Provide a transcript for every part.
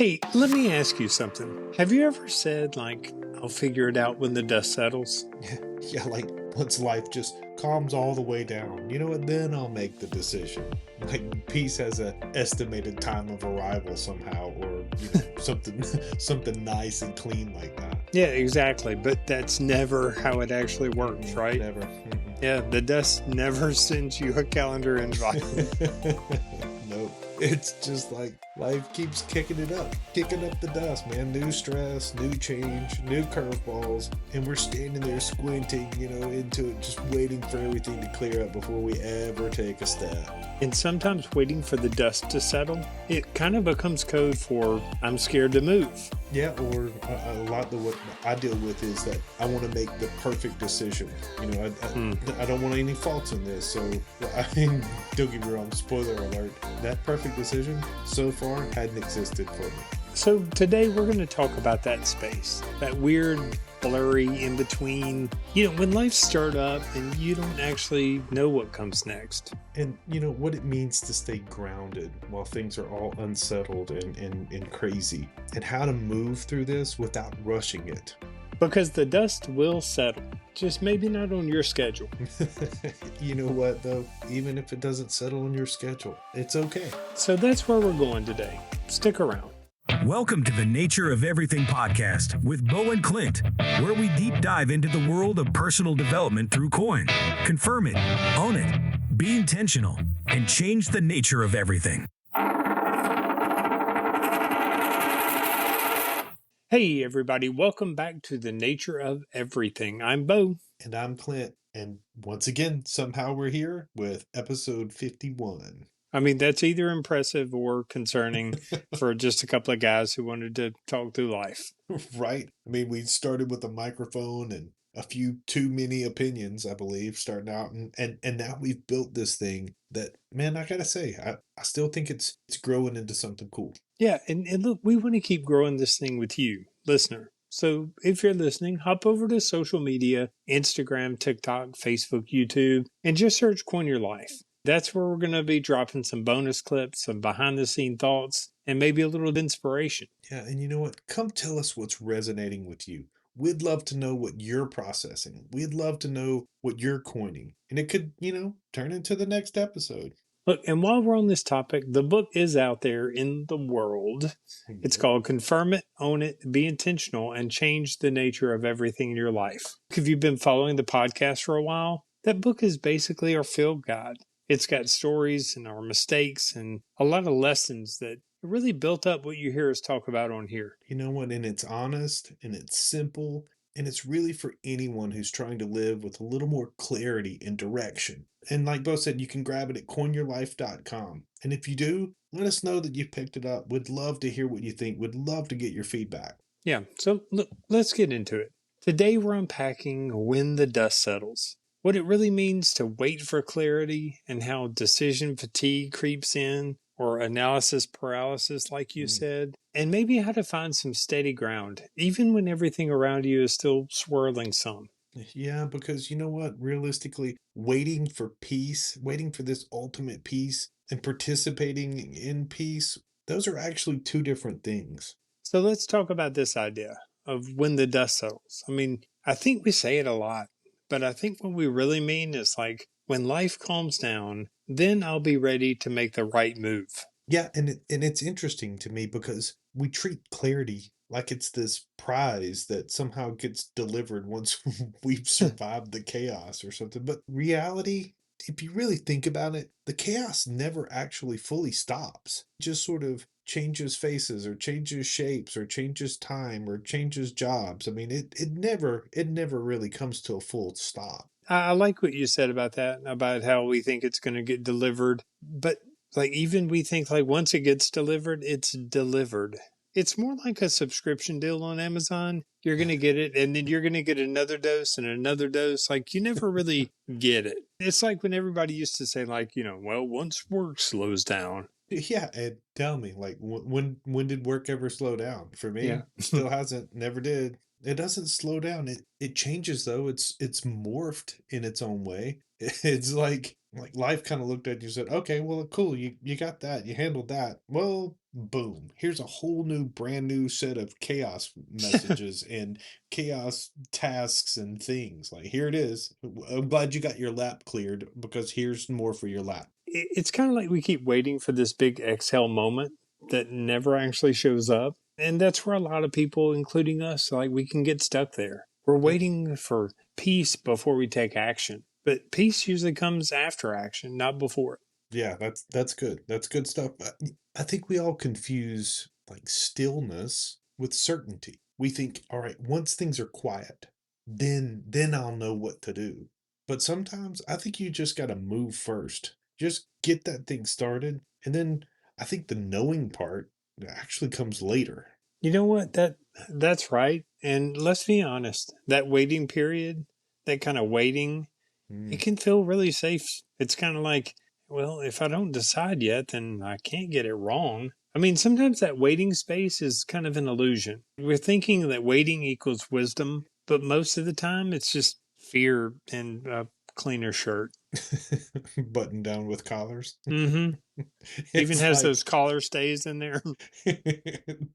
Hey, let me ask you something. Have you ever said, like, I'll figure it out when the dust settles? Yeah, like once life just calms all the way down, you know what? Then I'll make the decision. Like peace has a estimated time of arrival somehow, or something, something nice and clean like that. Yeah, exactly. But that's never how it actually works, right? Never. Yeah, the dust never sends you a calendar invite. Nope. It's just like life keeps kicking up the dust, man. New stress, new change, new curveballs, and we're standing there squinting, into it, just waiting for everything to clear up before we ever take a step. And sometimes waiting for the dust to settle, it kind of becomes code for I'm scared to move. Yeah, or a lot of what I deal with is that I want to make the perfect decision. I don't want any faults in this. So, I mean, don't get me wrong, spoiler alert, that perfect decision so far hadn't existed for me. So today we're going to talk about that space, that weird, blurry in between, when life starts up and you don't actually know what comes next. And what it means to stay grounded while things are all unsettled and crazy, and how to move through this without rushing it. Because the dust will settle, just maybe not on your schedule. You know what, though? Even if it doesn't settle on your schedule, it's okay. So that's where we're going today. Stick around. Welcome to the Nature of Everything podcast with Bo and Clint, where we deep dive into the world of personal development through coin. Confirm it, own it, be intentional, and change the nature of everything. Hey, everybody. Welcome back to the Nature of Everything. I'm Bo. And I'm Clint. And once again, somehow we're here with episode 51. I mean, that's either impressive or concerning for just a couple of guys who wanted to talk through life. Right? I mean, we started with a microphone and a few too many opinions, I believe, starting out. And now we've built this thing that, man, I gotta say, I still think it's growing into something cool. Yeah. And look, we want to keep growing this thing with you, listener. So if you're listening, hop over to social media, Instagram, TikTok, Facebook, YouTube, and just search Coin Your Life. That's where we're going to be dropping some bonus clips, some behind-the-scene thoughts, and maybe a little inspiration. Yeah, and you know what? Come tell us what's resonating with you. We'd love to know what you're processing. We'd love to know what you're coining. And it could, turn into the next episode. Look, and while we're on this topic, the book is out there in the world. It's called Confirm It, Own It, Be Intentional, and Change the Nature of Everything in Your Life. If you've been following the podcast for a while, that book is basically our field guide. It's got stories and our mistakes and a lot of lessons that really built up what you hear us talk about on here. You know what? And it's honest and it's simple and it's really for anyone who's trying to live with a little more clarity and direction. And like Bo said, you can grab it at coinyourlife.com. And if you do, let us know that you picked it up. We'd love to hear what you think. We'd love to get your feedback. Yeah, so look, let's get into it. Today we're unpacking when the dust settles. What it really means to wait for clarity and how decision fatigue creeps in, or analysis paralysis, like you said, and maybe how to find some steady ground, even when everything around you is still swirling some. Yeah, because you know what? Realistically, waiting for peace, waiting for this ultimate peace, and participating in peace, those are actually two different things. So let's talk about this idea of when the dust settles. I mean, I think we say it a lot. But I think what we really mean is like when life calms down, then I'll be ready to make the right move. Yeah, and it's interesting to me because we treat clarity like it's this prize that somehow gets delivered once we've survived the chaos or something. But reality, if you really think about it, the chaos never actually fully stops. It just sort of changes faces or changes shapes or changes time or changes jobs. I mean, it never really comes to a full stop. I like what you said about that, about how we think it's going to get delivered. But like even we think like once it gets delivered, it's delivered. It's more like a subscription deal on Amazon. You're going to get it and then you're going to get another dose and another dose. Like you never really get it. It's like when everybody used to say like, well, once work slows down. Yeah, and tell me, like, when did work ever slow down? For me, Yeah. still hasn't, never did. It doesn't slow down. It changes though. It's morphed in its own way. It's like life kind of looked at you and said, "Okay, well, cool. You got that. You handled that. Well, boom. Here's a whole new brand new set of chaos messages and chaos tasks and things. Like here it is. I'm glad you got your lap cleared because here's more for your lap." It's kind of like we keep waiting for this big exhale moment that never actually shows up. And that's where a lot of people, including us, like we can get stuck there. We're Yep. waiting for peace before we take action. But peace usually comes after action, not before it. Yeah, that's good. That's good stuff. I think we all confuse like stillness with certainty. We think, all right, once things are quiet, then I'll know what to do. But sometimes I think you just got to move first. Just get that thing started, and then I think the knowing part actually comes later. You know what? That's right. And let's be honest, that waiting period, that kind of waiting, it Mm. can feel really safe. It's kind of like, well, if I don't decide yet, then I can't get it wrong. I mean, sometimes that waiting space is kind of an illusion. We're thinking that waiting equals wisdom, but most of the time it's just fear and a cleaner shirt. Button down with collars. Mm-hmm. Even It's has like those collar stays in there.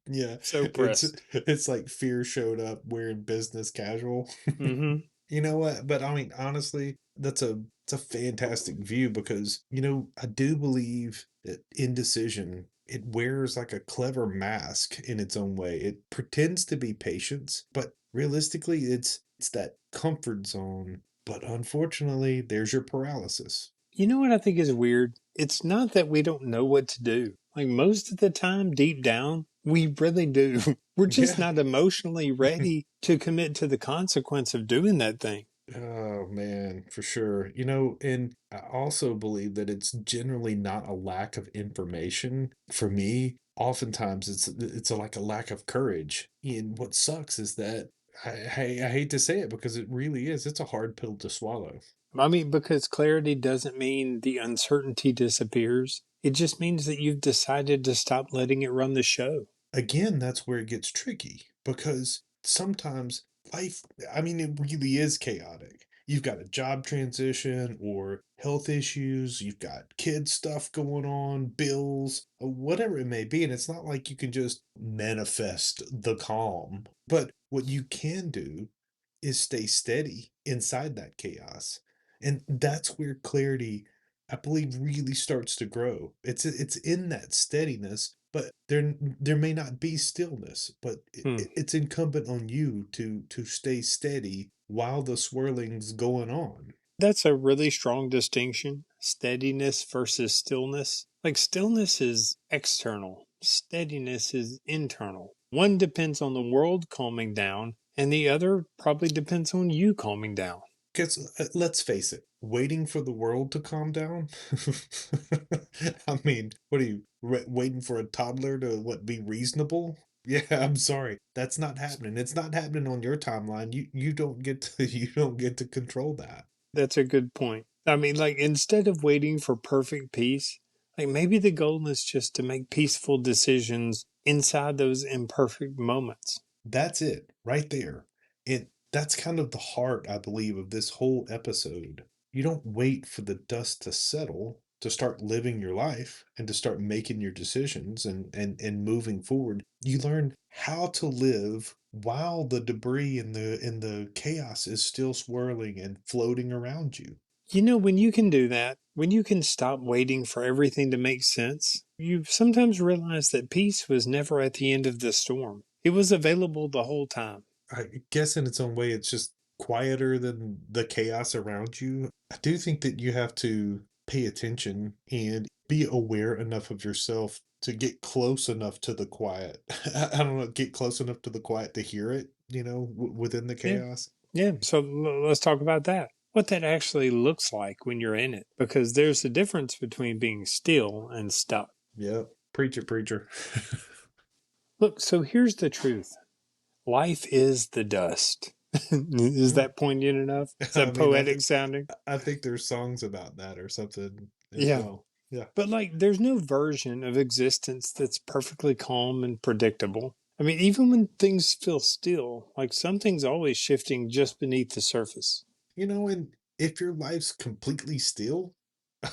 yeah, So it's pressed. it's like fear showed up wearing business casual. Mm-hmm. You know what? But I mean, honestly, it's a fantastic view because, I do believe that indecision, it wears like a clever mask in its own way. It pretends to be patience, but realistically, it's that comfort zone. But unfortunately, there's your paralysis. You know what I think is weird? It's not that we don't know what to do. Like most of the time, deep down, we really do. We're just Yeah. not emotionally ready to commit to the consequence of doing that thing. Oh man, for sure. And I also believe that it's generally not a lack of information. For me, oftentimes it's like a lack of courage. And what sucks is that I hate to say it because it really is. It's a hard pill to swallow. I mean, because clarity doesn't mean the uncertainty disappears. It just means that you've decided to stop letting it run the show. Again, that's where it gets tricky because sometimes life, I mean, it really is chaotic. You've got a job transition or health issues, you've got kid stuff going on, bills, whatever it may be. And it's not like you can just manifest the calm. But what you can do is stay steady inside that chaos. And that's where clarity, I believe, really starts to grow. It's in that steadiness, but there may not be stillness, but Hmm. it's incumbent on you to stay steady while the swirling's going on. That's a really strong distinction, steadiness versus stillness. Like stillness is external, steadiness is internal. One depends on the world calming down, and the other probably depends on you calming down. Because let's face it, waiting for the world to calm down. I mean, what are you waiting for a toddler to be reasonable? Yeah, I'm sorry, that's not happening. It's not happening on your timeline. You don't get to you don't get to control that. That's a good point. I mean, like instead of waiting for perfect peace, like maybe the goal is just to make peaceful decisions inside those imperfect moments. That's it, right there. That's kind of the heart, I believe, of this whole episode. You don't wait for the dust to settle to start living your life and to start making your decisions and moving forward. You learn how to live while the debris and the chaos is still swirling and floating around you. You know, when you can do that, when you can stop waiting for everything to make sense, you sometimes realize that peace was never at the end of the storm. It was available the whole time. I guess in its own way, it's just quieter than the chaos around you. I do think that you have to pay attention and be aware enough of yourself to get close enough to the quiet. I don't know, get close enough to the quiet to hear it, within the Yeah. chaos. Yeah. So let's talk about that. What that actually looks like when you're in it. Because there's a difference between being still and stuck. Yep. Preacher, preacher. Look, so here's the truth. Life is the dust. Is Mm. that poignant enough? Is I that mean, poetic sounding? I think there's songs about that or something as Yeah. well. Yeah. But like, there's no version of existence that's perfectly calm and predictable. I mean, even when things feel still, like something's always shifting just beneath the surface. And if your life's completely still,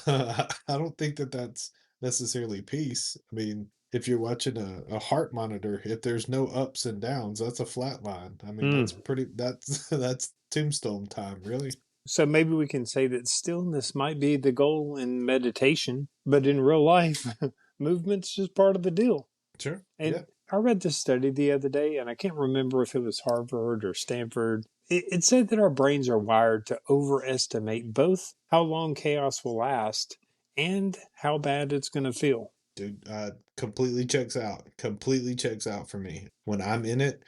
I don't think that that's necessarily peace. I mean, if you're watching a heart monitor, if there's no ups and downs, that's a flat line. I mean, Mm. that's that's tombstone time, really. So maybe we can say that stillness might be the goal in meditation, but in real life, movement's just part of the deal. Sure. And Yeah. I read this study the other day, and I can't remember if it was Harvard or Stanford. It said that our brains are wired to overestimate both how long chaos will last and how bad it's going to feel. Dude, completely checks out. Completely checks out for me. When I'm in it,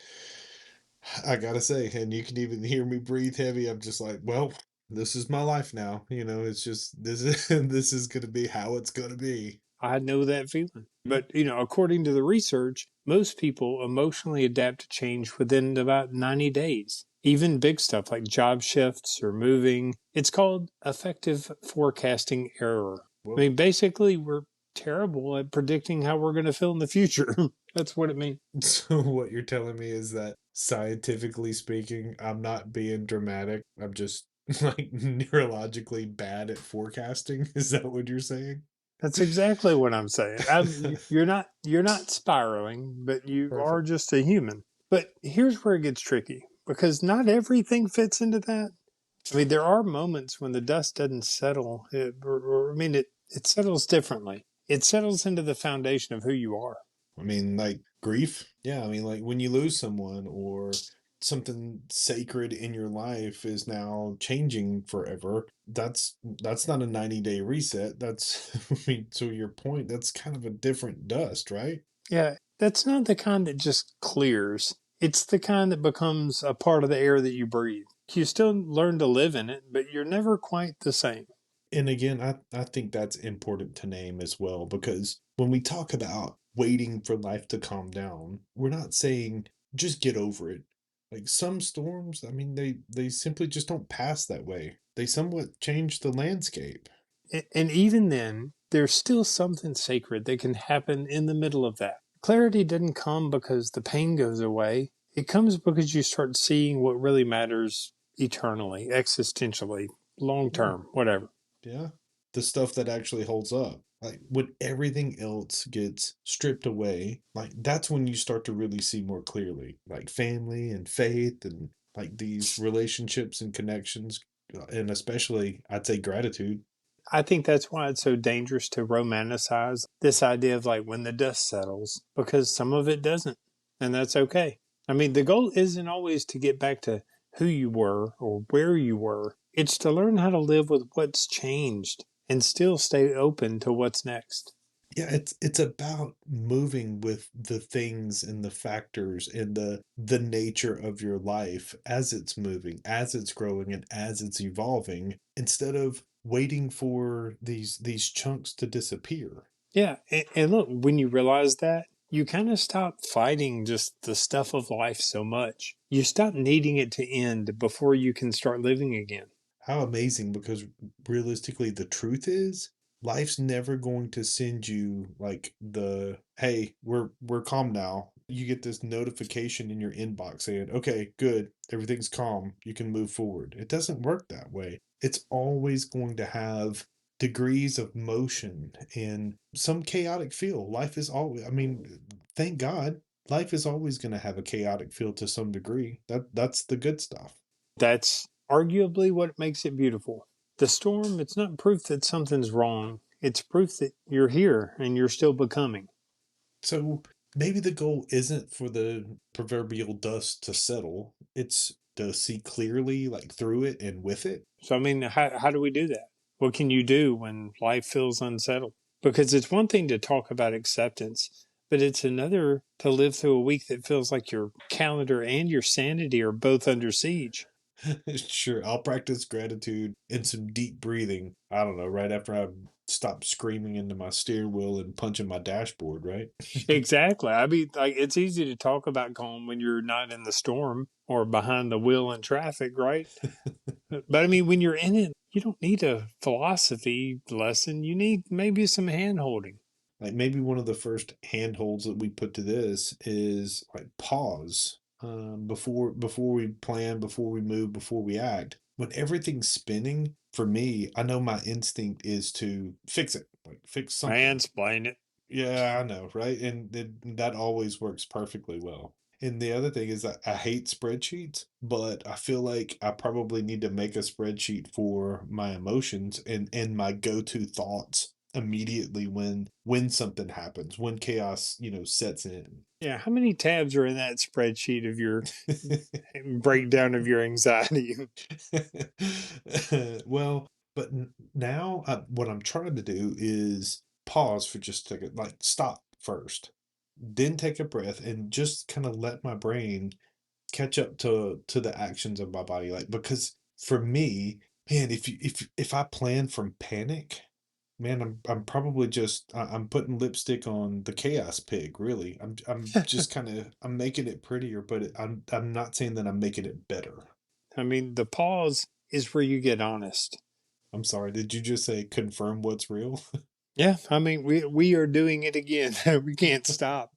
I gotta say, and you can even hear me breathe heavy. I'm just like, well, this is my life now. It's just this is this is gonna be how it's gonna be. I know that feeling. But, according to the research, most people emotionally adapt to change within about 90 days. Even big stuff like job shifts or moving. It's called effective forecasting error. I Whoa. mean, basically, we're terrible at predicting how we're going to feel in the future. That's what it means. So what you're telling me is that scientifically speaking, I'm not being dramatic. I'm just like neurologically bad at forecasting. Is that what you're saying? That's exactly what I'm saying. You're not spiraling, but you are Perfect. just a human. But here's where it gets tricky because not everything fits into that. I mean, there are moments when the dust doesn't settle, it settles differently. It settles into the foundation of who you are. I mean, like grief. Yeah, I mean, like when you lose someone or something sacred in your life is now changing forever. That's not a 90-day reset. That's I mean, to your point, that's kind of a different dust, right? Yeah, that's not the kind that just clears. It's the kind that becomes a part of the air that you breathe. You still learn to live in it, but you're never quite the same. And again, I think that's important to name as well because when we talk about waiting for life to calm down, we're not saying just get over it. Like some storms, I mean, they simply just don't pass that way. They somewhat change the landscape. And even then, there's still something sacred that can happen in the middle of that. Clarity doesn't come because the pain goes away. It comes because you start seeing what really matters eternally, existentially, long Yeah. term, whatever. Yeah. The stuff that actually holds up. Like when everything else gets stripped away, like that's when you start to really see more clearly. Like family and faith and like these relationships and connections, and especially I'd say gratitude. I think that's why it's so dangerous to romanticize this idea of like when the dust settles, because some of it doesn't. And that's okay. I mean, the goal isn't always to get back to who you were or where you were, it's to learn how to live with what's changed and still stay open to what's next. Yeah, it's about moving with the things and the factors and the nature of your life as it's moving, as it's growing, and as it's evolving, instead of waiting for these chunks to disappear. Yeah. And look, when you realize that, you kind of stop fighting just the stuff of life so much. You stop needing it to end before you can start living again. How amazing, because realistically, the truth is, life's never going to send you like the hey, we're calm now. You get this notification in your inbox saying, okay, good, everything's calm, you can move forward. It doesn't work that way. It's always going to have degrees of motion and some chaotic feel. Life is always, I mean, thank God, life is always going to have a chaotic feel to some degree. That's the good stuff. That's arguably what makes it beautiful. The storm, it's not proof that something's wrong. It's proof that you're here and you're still becoming. So maybe the goal isn't for the proverbial dust to settle. It's to see clearly, like through it and with it. So, I mean, how do we do that? What can you do when life feels unsettled? Because it's one thing to talk about acceptance, but it's another to live through a week that feels like your calendar and your sanity are both under siege. Sure, I'll practice gratitude and some deep breathing. I don't know, right after I stop screaming into my steering wheel and punching my dashboard, right? Exactly. I mean, like it's easy to talk about calm when you're not in the storm or behind the wheel in traffic, right? But I mean, when you're in it, you don't need a philosophy lesson. You need maybe some hand holding. Like maybe one of the first handholds that we put to this is like pause before we plan, before we move, before we act. When everything's spinning, for me, I know my instinct is to fix it, like fix something. Mansplain it. Yeah, I know, right? And that always works perfectly well. And the other thing is that I hate spreadsheets, but I feel like I probably need to make a spreadsheet for my emotions and my go-to thoughts immediately when something happens, when chaos, sets in. Yeah, how many tabs are in that spreadsheet of your breakdown of your anxiety? Well, but now what I'm trying to do is pause for just a second, like stop first, then take a breath and just kind of let my brain catch up to the actions of my body. Like because for me, man, if I plan from panic, man, I'm probably just I'm putting lipstick on the chaos pig. Really, I'm just kind of I'm making it prettier, but I'm not saying that I'm making it better. I mean, the pause is where you get honest. I'm sorry, did you just say confirm what's real? Yeah, I mean, we are doing it again. We can't stop.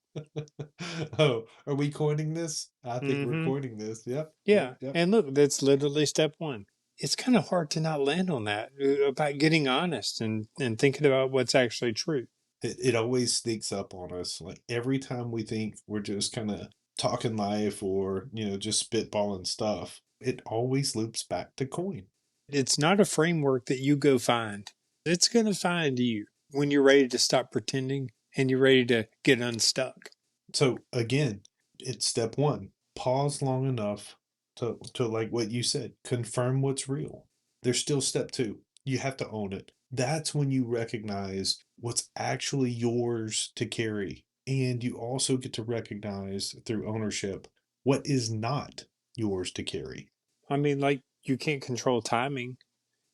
Oh, are we coining this? I think we're Hmm. coining this. Yep, yep, Yeah, yep. and look, that's literally step one. It's kind of hard to not land on that about getting honest and thinking about what's actually true. It always sneaks up on us. Like every time we think we're just kind of talking life or, just spitballing stuff, it always loops back to coin. It's not a framework that you go find. It's going to find you when you're ready to stop pretending and you're ready to get unstuck. So again, it's step one. Pause long enough to like what you said, confirm what's real. There's still step two. You have to own it. That's when you recognize what's actually yours to carry. And you also get to recognize through ownership what is not yours to carry. I mean, like, you can't control timing,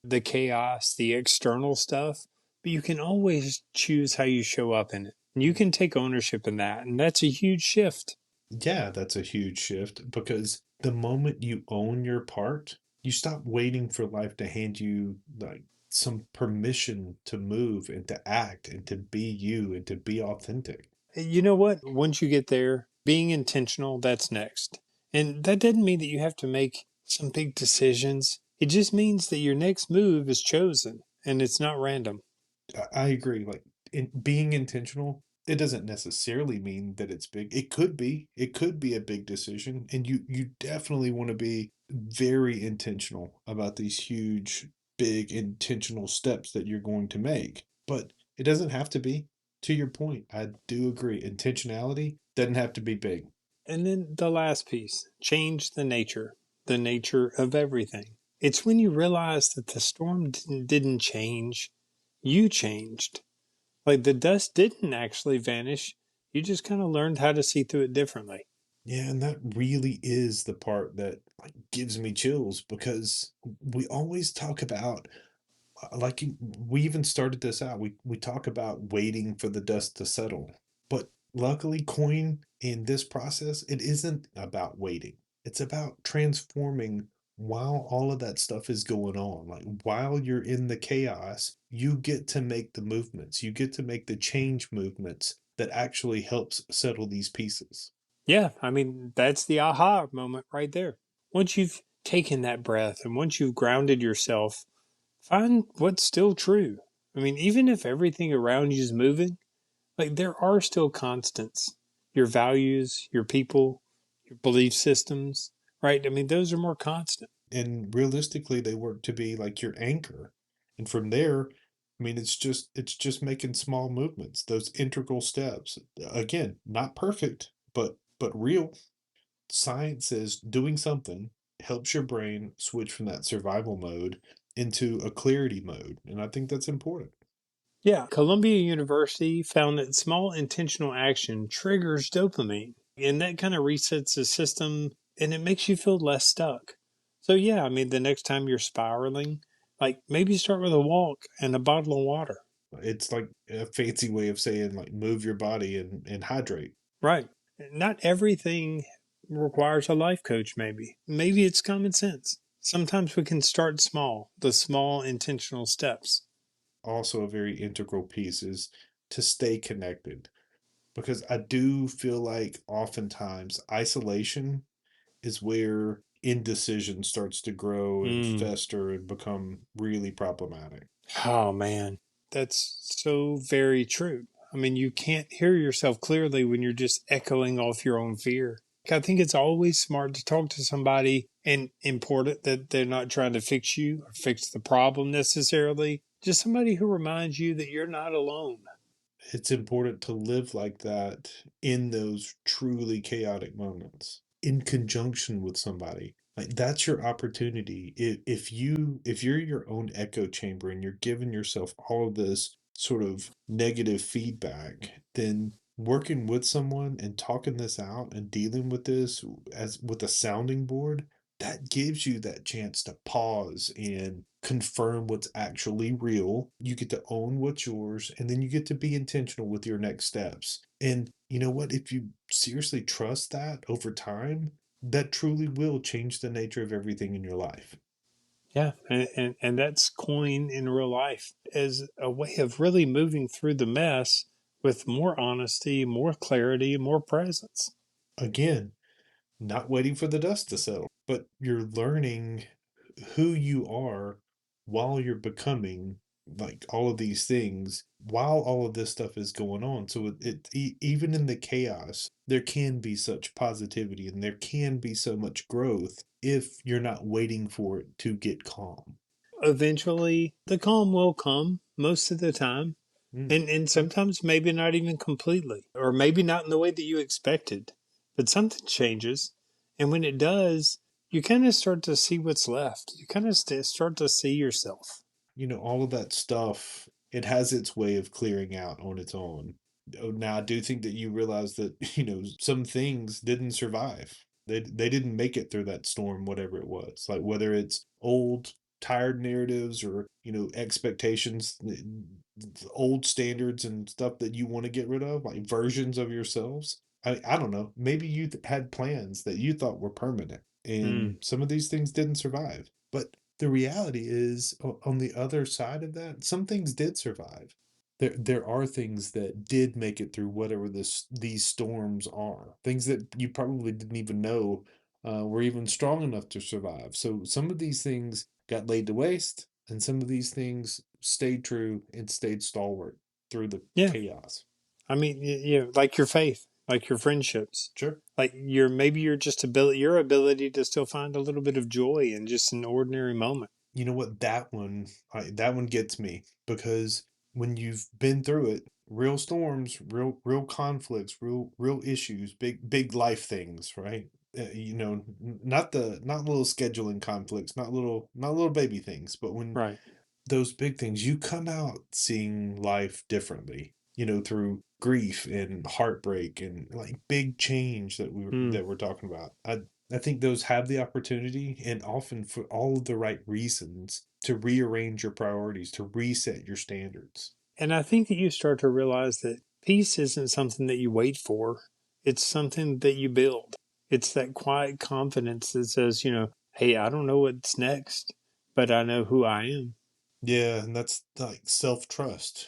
the chaos, the external stuff, but you can always choose how you show up in it. And you can take ownership in that. And that's a huge shift. Yeah, that's a huge shift because the moment you own your part, you stop waiting for life to hand you like some permission to move and to act and to be you and to be authentic. You know what? Once you get there, being intentional, that's next. And that doesn't mean that you have to make some big decisions. It just means that your next move is chosen and it's not random. I agree. Like being intentional, it doesn't necessarily mean that it's big. It could be. It could be a big decision, and you definitely want to be very intentional about these huge, big, intentional steps that you're going to make. But it doesn't have to be. To your point, I do agree. Intentionality doesn't have to be big. And then the last piece, change the nature of everything. It's when you realize that the storm didn't change, you changed. Like the dust didn't actually vanish. You just kind of learned how to see through it differently. Yeah, and that really is the part that like gives me chills because we always talk about like we even started this out. We talk about waiting for the dust to settle, but luckily, coin in this process, it isn't about waiting. It's about transforming while all of that stuff is going on. Like while you're in the chaos, you get to make the movements. You get to make the change movements that actually helps settle these pieces. Yeah, I mean, that's the aha moment right there. Once you've taken that breath and once you've grounded yourself, find what's still true. I mean, even if everything around you is moving, like there are still constants. Your values, your people, your belief systems, right? I mean, those are more constant. And realistically, they work to be like your anchor. And from there, I mean, it's just making small movements, those integral steps. Again, not perfect, but real. Science says doing something helps your brain switch from that survival mode into a clarity mode, and I think that's important. Yeah, Columbia University found that small intentional action triggers dopamine, and that kind of resets the system and it makes you feel less stuck. So, yeah, I mean, the next time you're spiraling, like maybe start with a walk and a bottle of water. It's like a fancy way of saying like move your body and hydrate. Right. Not everything requires a life coach, maybe. Maybe it's common sense. Sometimes we can start small, the small intentional steps. Also, a very integral piece is to stay connected, because I do feel like oftentimes isolation is where indecision starts to grow and Mm. fester and become really problematic. Oh man, that's so very true. I mean, you can't hear yourself clearly when you're just echoing off your own fear. I think it's always smart to talk to somebody, and important that they're not trying to fix you or fix the problem necessarily. Just somebody who reminds you that you're not alone. It's important to live like that in those truly chaotic moments in conjunction with somebody. Like that's your opportunity. If you're your own echo chamber and you're giving yourself all of this sort of negative feedback, then working with someone and talking this out and dealing with this as with a sounding board, that gives you that chance to pause and confirm what's actually real. You get to own what's yours, and then you get to be intentional with your next steps. And you know what? If you seriously trust that over time, that truly will change the nature of everything in your life. Yeah, and that's coin in real life as a way of really moving through the mess with more honesty, more clarity, more presence. Again, not waiting for the dust to settle, but you're learning who you are while you're becoming like all of these things while all of this stuff is going on. So even in the chaos, there can be such positivity and there can be so much growth if you're not waiting for it to get calm. Eventually, the calm will come most of the time. Mm, And yeah. sometimes maybe not even completely, or maybe not in the way that you expected, but something changes. And when it does, you kind of start to see what's left. You kind of start to see yourself. All of that stuff, it has its way of clearing out on its own. Oh, now, I do think that you realize that, some things didn't survive. They didn't make it through that storm, whatever it was. Like whether it's old, tired narratives or, expectations, old standards and stuff that you want to get rid of, like versions of yourselves. I don't know. Maybe you had plans that you thought were permanent, Mm. and some of these things didn't survive. But the reality is, on the other side of that, some things did survive. There are things that did make it through whatever these storms are. Things that you probably didn't even know were even strong enough to survive. So some of these things got laid to waste, and some of these things stayed true and stayed stalwart through the Yeah. chaos. I mean, like your faith, like your friendships, Sure. like your just ability, your ability to still find a little bit of joy in just an ordinary moment. You know what? That one gets me, because when you've been through it, real storms, real conflicts, real issues, big life things, right? Not little scheduling conflicts, not little baby things, but when Right. those big things, you come out seeing life differently, through grief and heartbreak and like big change Mm. that we're talking about. I think those have the opportunity, and often for all of the right reasons, to rearrange your priorities, to reset your standards. And I think that you start to realize that peace isn't something that you wait for. It's something that you build. It's that quiet confidence that says, hey, I don't know what's next, but I know who I am. Yeah, and that's like self-trust.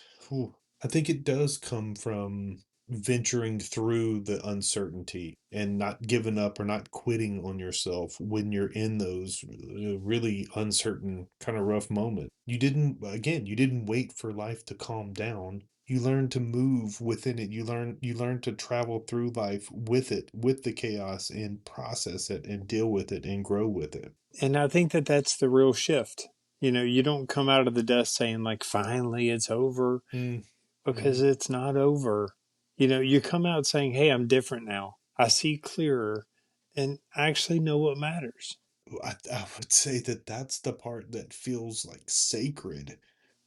I think it does come from venturing through the uncertainty and not giving up or not quitting on yourself when you're in those really uncertain, kind of rough moments. You didn't wait for life to calm down. You learn to move within it. You learn to travel through life with it, with the chaos, and process it and deal with it and grow with it. And I think that that's the real shift. You don't come out of the dust saying, like, finally it's over, Mm, because mhm. it's not over. You come out saying, hey, I'm different now. I see clearer and I actually know what matters. I would say that that's the part that feels like sacred,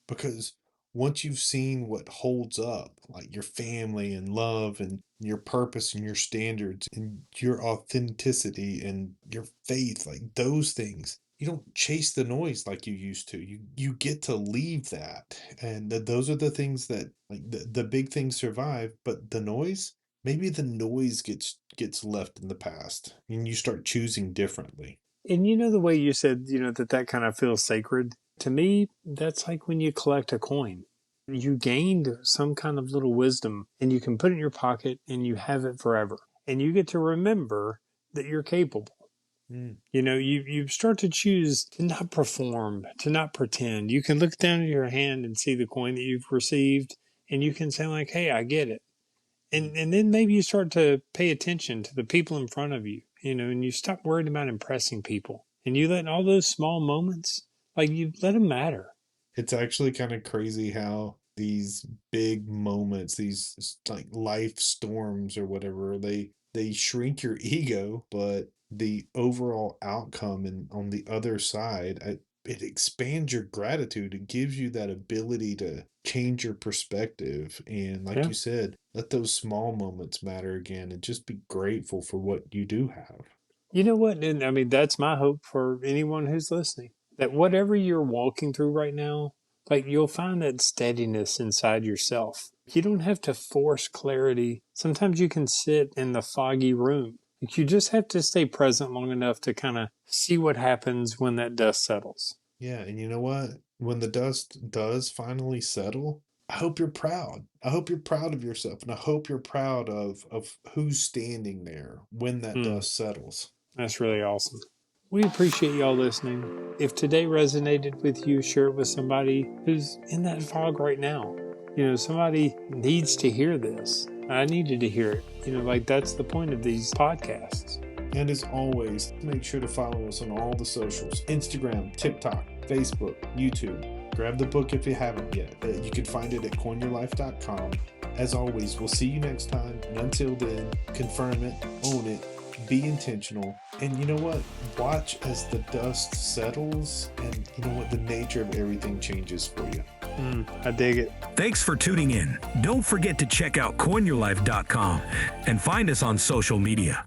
because once you've seen what holds up, like your family and love and your purpose and your standards and your authenticity and your faith, like those things, you don't chase the noise like you used to. You get to leave that, and those are the things that, like, the big things survive, but the noise. Maybe the noise gets left in the past, and you start choosing differently. And the way you said, that kind of feels sacred. To me, that's like when you collect a coin. You gained some kind of little wisdom, and you can put it in your pocket and you have it forever. And you get to remember that you're capable. You start to choose to not perform, to not pretend. You can look down at your hand and see the coin that you've received, and you can say like, hey, I get it. And then maybe you start to pay attention to the people in front of you, and you stop worrying about impressing people. And you let all those small moments, like you let them matter. It's actually kind of crazy how these big moments, these like life storms or whatever, they shrink your ego, but the overall outcome and on the other side, it expands your gratitude. It gives you that ability to change your perspective. And like you said, let those small moments matter again and just be grateful for what you do have. You know what? And I mean, that's my hope for anyone who's listening, that whatever you're walking through right now, like you'll find that steadiness inside yourself. You don't have to force clarity. Sometimes you can sit in the foggy room. You just have to stay present long enough to kind of see what happens when that dust settles. Yeah, and you know what? When the dust does finally settle, I hope you're proud. I hope you're proud of yourself, and I hope you're proud of who's standing there when that dust settles. That's really awesome. We appreciate y'all listening. If today resonated with you, share it with somebody who's in that fog right now. Somebody needs to hear this. I needed to hear it. Like that's the point of these podcasts. And as always, make sure to follow us on all the socials: Instagram, TikTok, Facebook, YouTube. Grab the book if you haven't yet. You can find it at coinyourlife.com. As always, we'll see you next time. And until then, confirm it, own it, be intentional. And you know what? Watch as the dust settles and you know what? The nature of everything changes for you. I dig it. Thanks for tuning in. Don't forget to check out coinyourlife.com and find us on social media.